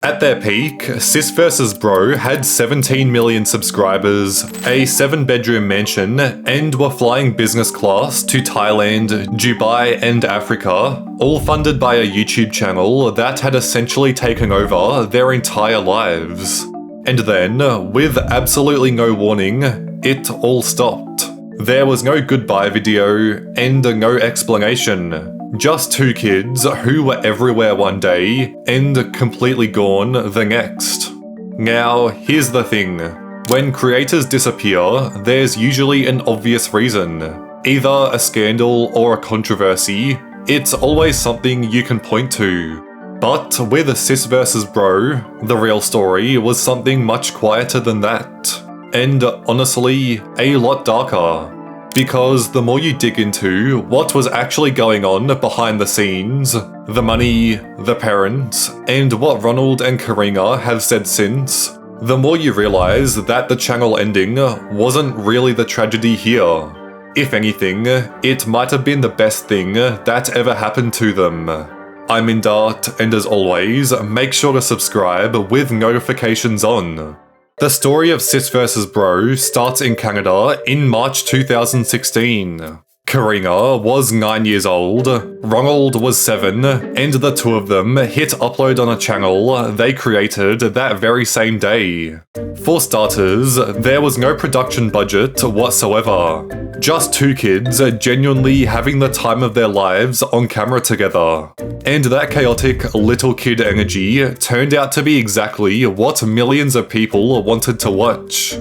At their peak, Sis vs Bro had 17 million subscribers, a 7-bedroom mansion, and were flying business class to Thailand, Dubai, and Africa, all funded by a YouTube channel that had essentially taken over their entire lives. And then, with absolutely no warning, it all stopped. There was no goodbye video, and no explanation. Just 2 kids who were everywhere one day and completely gone the next. Now, here's the thing. When creators disappear, there's usually an obvious reason. Either a scandal or a controversy. It's always something you can point to. But with Sis vs Bro, the real story was something much quieter than that. And honestly, a lot darker. Because the more you dig into what was actually going on behind the scenes, the money, the parents, and what Ronald and Karina have said since, the more you realise that the channel ending wasn't really the tragedy here. If anything, it might have been the best thing that ever happened to them. I'm Indart, and as always, make sure to subscribe with notifications on. The story of Sis vs Bro starts in Canada in March 2016. Karina was 9 years old, Ronald was 7, and the 2 of them hit upload on a channel they created that very same day. For starters, there was no production budget whatsoever. Just 2 kids genuinely having the time of their lives on camera together. And that chaotic little kid energy turned out to be exactly what millions of people wanted to watch.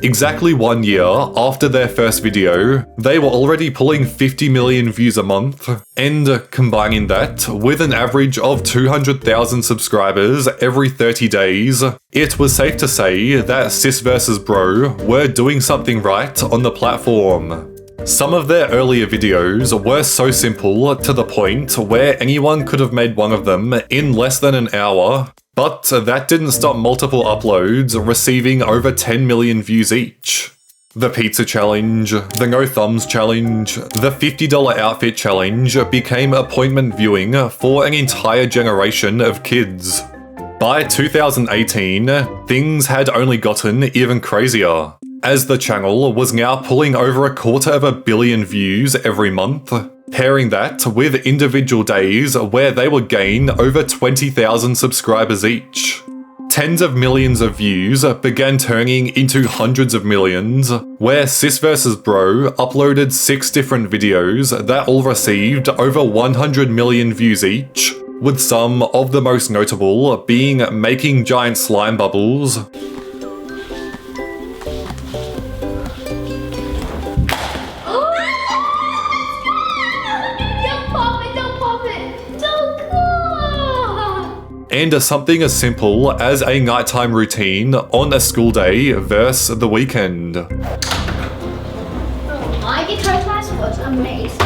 Exactly 1 year after their first video, they were already pulling 50 million views a month, and combining that with an average of 200,000 subscribers every 30 days, it was safe to say that Sis vs Bro were doing something right on the platform. Some of their earlier videos were so simple to the point where anyone could have made one of them in less than an hour, but that didn't stop multiple uploads receiving over 10 million views each. The pizza challenge, the no thumbs challenge, the $50 outfit challenge became appointment viewing for an entire generation of kids. By 2018, things had only gotten even crazier, as the channel was now pulling over 250 million views every month, pairing that with individual days where they would gain over 20,000 subscribers each. Tens of millions of views began turning into hundreds of millions, where Sis vs Bro uploaded 6 different videos that all received over 100 million views each, with some of the most notable being making giant slime bubbles, and something as simple as a nighttime routine on a school day versus the weekend. My guitar class was amazing.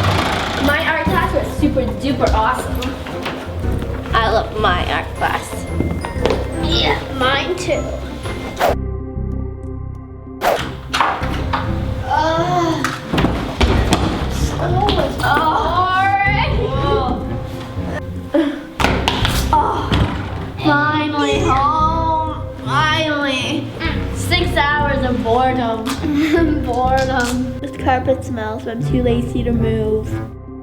My art class was super duper awesome. I love my art class. Yeah, mine too. School was boring. Finally home. Finally. 6 hours of boredom. Boredom. This carpet smells, but I'm too lazy to move.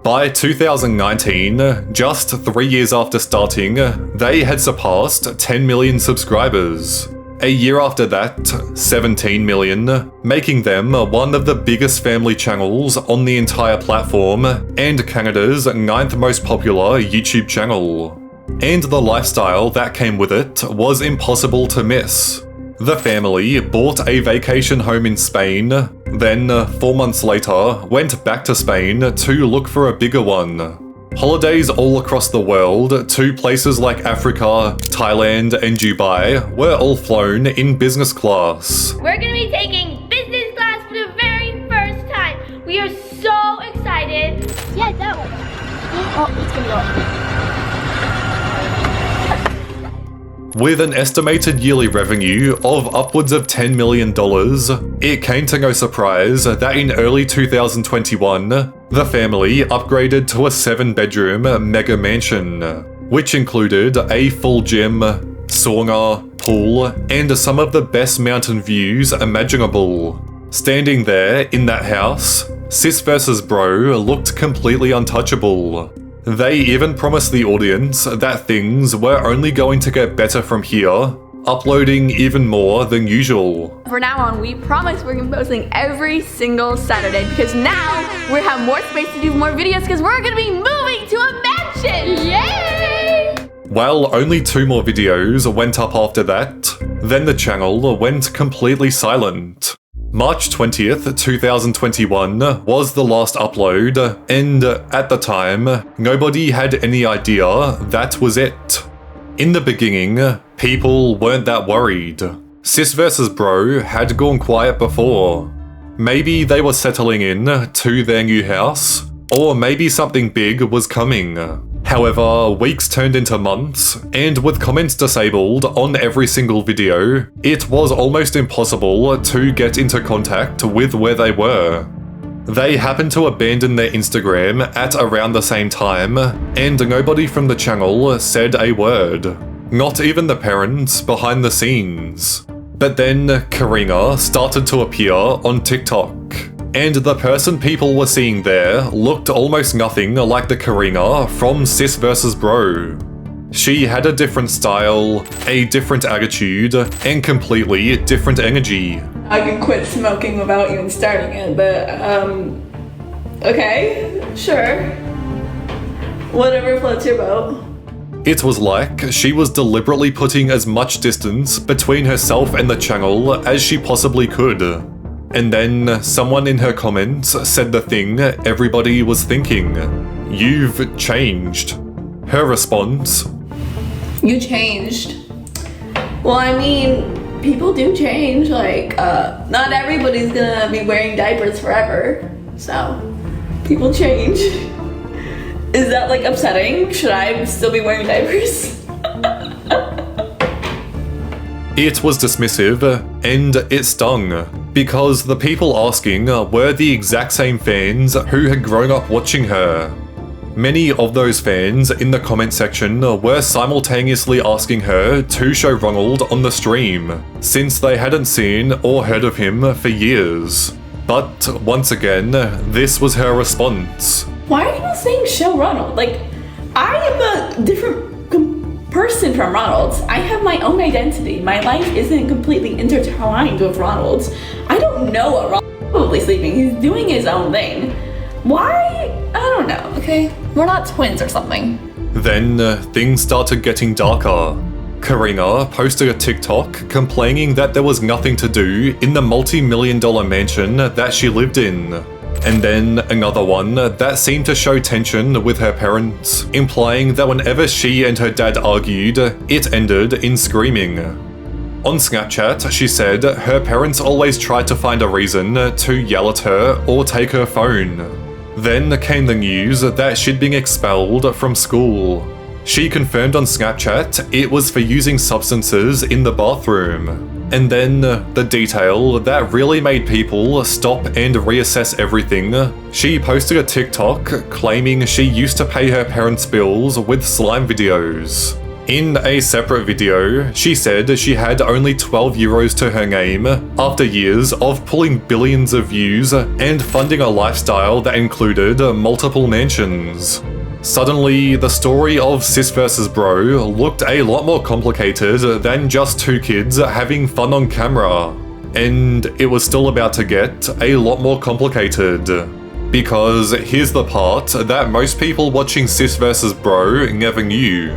By 2019, just 3 years after starting, they had surpassed 10 million subscribers. A year after that, 17 million, making them one of the biggest family channels on the entire platform and Canada's 9th most popular YouTube channel. And the lifestyle that came with it was impossible to miss. The family bought a vacation home in Spain, then 4 months later went back to Spain to look for a bigger one. Holidays all across the world to places like Africa, Thailand, and Dubai were all flown in business class. We're gonna be taking business class for the very first time. We are so excited. Yeah, that one. Oh, it's gonna go. With an estimated yearly revenue of upwards of $10 million, it came to no surprise that in early 2021, the family upgraded to a 7-bedroom mega mansion, which included a full gym, sauna, pool, and some of the best mountain views imaginable. Standing there in that house, Sis vs Bro looked completely untouchable. They even promised the audience that things were only going to get better from here, uploading even more than usual. From now on, we promise we're gonna be posting every single Saturday because now we have more space to do more videos because we're gonna be moving to a mansion! Yay! While only 2 more videos went up after that, then the channel went completely silent. March 20th, 2021 was the last upload, and at the time, nobody had any idea that was it. In the beginning, people weren't that worried. Sis vs Bro had gone quiet before. Maybe they were settling in to their new house, or maybe something big was coming. However, weeks turned into months, and with comments disabled on every single video, it was almost impossible to get into contact with where they were. They happened to abandon their Instagram at around the same time, and nobody from the channel said a word. Not even the parents behind the scenes. But then Karina started to appear on TikTok. And the person people were seeing there looked almost nothing like the Karina from Sis vs Bro. She had a different style, a different attitude, and completely different energy. I could quit smoking without even starting it, but, okay, sure. Whatever floats your boat. It was like she was deliberately putting as much distance between herself and the channel as she possibly could. And then someone in her comments said the thing everybody was thinking. You've changed. Her response: You changed. Well, I mean, people do change. Like, not everybody's gonna be wearing diapers forever. So, people change. Is that like upsetting? Should I still be wearing diapers? It was dismissive, and it stung, because the people asking were the exact same fans who had grown up watching her. Many of those fans in the comment section were simultaneously asking her to show Ronald on the stream, since they hadn't seen or heard of him for years. But once again, this was her response. Why are people saying show Ronald? Like, I am a different person from Ronald's. I have my own identity. My life isn't completely intertwined with Ronald's. I don't know what Ronald's probably sleeping. He's doing his own thing. Why? I don't know, okay? We're not twins or something. Then things started getting darker. Karina posted a TikTok complaining that there was nothing to do in the multi-million-dollar mansion that she lived in. And then another one that seemed to show tension with her parents, implying that whenever she and her dad argued, it ended in screaming. On Snapchat, she said her parents always tried to find a reason to yell at her or take her phone. Then came the news that she'd been expelled from school. She confirmed on Snapchat it was for using substances in the bathroom. And then the detail that really made people stop and reassess everything. She posted a TikTok claiming she used to pay her parents' bills with slime videos. In a separate video, she said she had only 12 euros to her name after years of pulling billions of views and funding a lifestyle that included multiple mansions. Suddenly, the story of Sis vs Bro looked a lot more complicated than just 2 kids having fun on camera. And it was still about to get a lot more complicated. Because here's the part that most people watching Sis vs Bro never knew.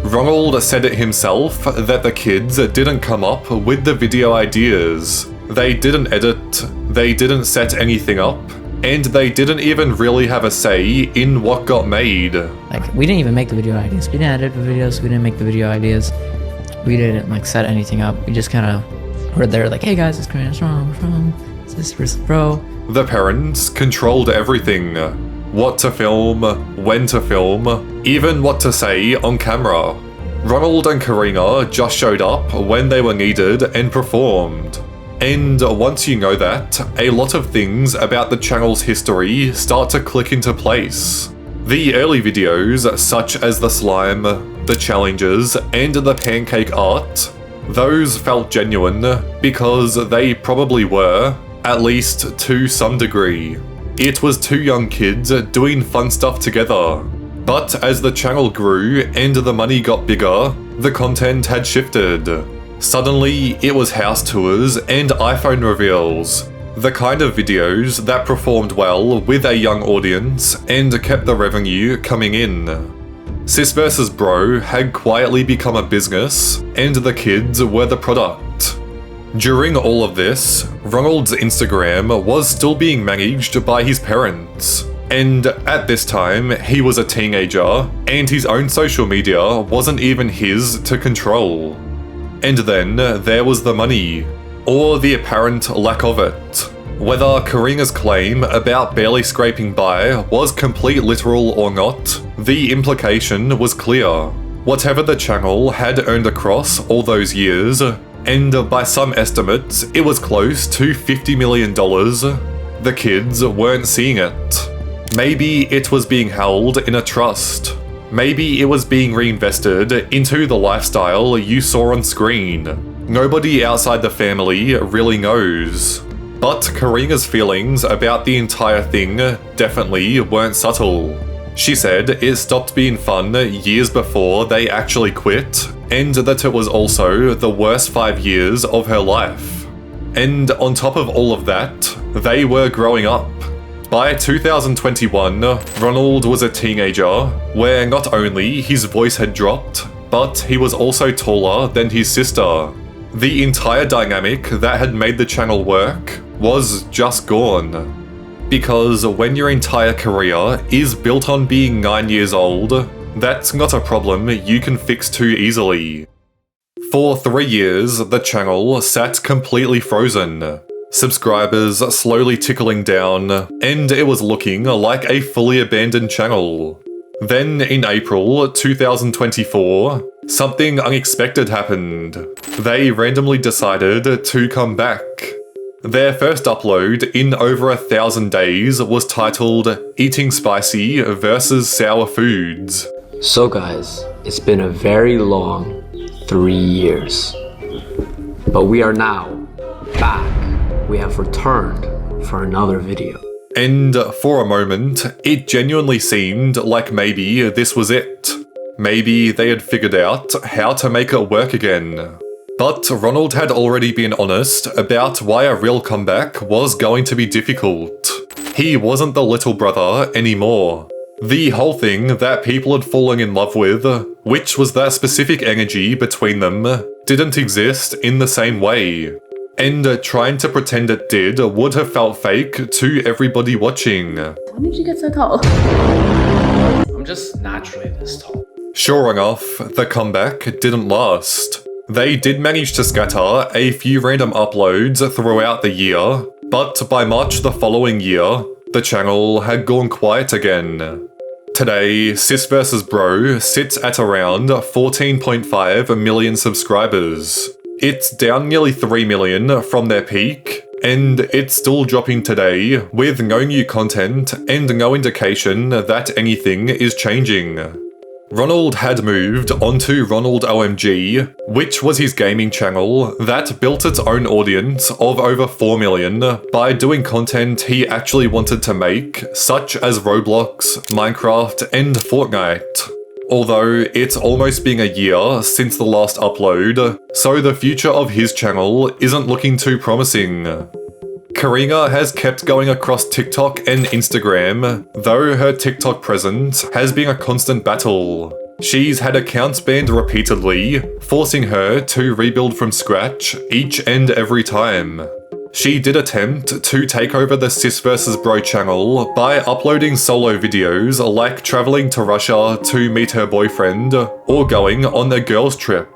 Ronald said it himself that the kids didn't come up with the video ideas. They didn't edit, they didn't set anything up, and they didn't even really have a say in what got made. Like, we didn't even make the video ideas. We didn't edit the videos, we didn't make the video ideas. We didn't, like, set anything up. We just kind of were there like, hey guys, it's Korean from Sis vs Bro. The parents controlled everything. What to film, when to film, even what to say on camera. Ronald and Karina just showed up when they were needed and performed. And once you know that, a lot of things about the channel's history start to click into place. The early videos, such as the slime, the challenges, and the pancake art, those felt genuine because they probably were, at least to some degree. It was two young kids doing fun stuff together. But as the channel grew and the money got bigger, the content had shifted. Suddenly, it was house tours and iPhone reveals, the kind of videos that performed well with a young audience and kept the revenue coming in. Sis vs Bro had quietly become a business, and the kids were the product. During all of this, Ronald's Instagram was still being managed by his parents. And at this time, he was a teenager, and his own social media wasn't even his to control. And then there was the money, or the apparent lack of it. Whether Karina's claim about barely scraping by was complete literal or not, the implication was clear. Whatever the channel had earned across all those years, and by some estimates it was close to $50 million, the kids weren't seeing it. Maybe it was being held in a trust. Maybe it was being reinvested into the lifestyle you saw on screen. Nobody outside the family really knows. But Karina's feelings about the entire thing definitely weren't subtle. She said it stopped being fun years before they actually quit, and that it was also the worst 5 years of her life. And on top of all of that, they were growing up. By 2021, Ronald was a teenager, where not only his voice had dropped, but he was also taller than his sister. The entire dynamic that had made the channel work was just gone. Because when your entire career is built on being 9 years old, that's not a problem you can fix too easily. For 3 years, the channel sat completely frozen. Subscribers slowly tickling down, and it was looking like a fully abandoned channel. Then in April 2024, something unexpected happened. They randomly decided to come back. Their first upload in over 1,000 days was titled Eating Spicy vs Sour Foods. So guys, it's been a very long 3 years. But we are now back. We have returned for another video. And for a moment, it genuinely seemed like maybe this was it. Maybe they had figured out how to make it work again. But Ronald had already been honest about why a real comeback was going to be difficult. He wasn't the little brother anymore. The whole thing that people had fallen in love with, which was that specific energy between them, didn't exist in the same way. And trying to pretend it did would have felt fake to everybody watching. When did you get so tall? I'm just naturally this tall. Sure enough, the comeback didn't last. They did manage to scatter a few random uploads throughout the year, but by March the following year, the channel had gone quiet again. Today, Sis vs Bro sits at around 14.5 million subscribers. It's down nearly 3 million from their peak, and it's still dropping today with no new content and no indication that anything is changing. Ronald had moved onto Ronald OMG, which was his gaming channel that built its own audience of over 4 million by doing content he actually wanted to make, such as Roblox, Minecraft, and Fortnite. Although it's almost been a year since the last upload, so the future of his channel isn't looking too promising. Karina has kept going across TikTok and Instagram, though her TikTok presence has been a constant battle. She's had accounts banned repeatedly, forcing her to rebuild from scratch each and every time. She did attempt to take over the Sis vs Bro channel by uploading solo videos like traveling to Russia to meet her boyfriend or going on a girls' trip.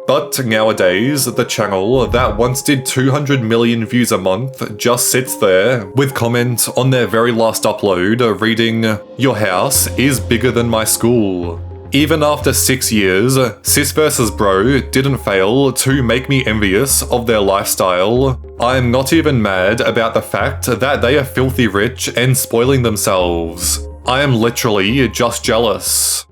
But nowadays, the channel that once did 200 million views a month just sits there with comments on their very last upload reading, "Your house is bigger than my school." Even after 6 years, Sis vs Bro didn't fail to make me envious of their lifestyle. I'm not even mad about the fact that they are filthy rich and spoiling themselves. I am literally just jealous.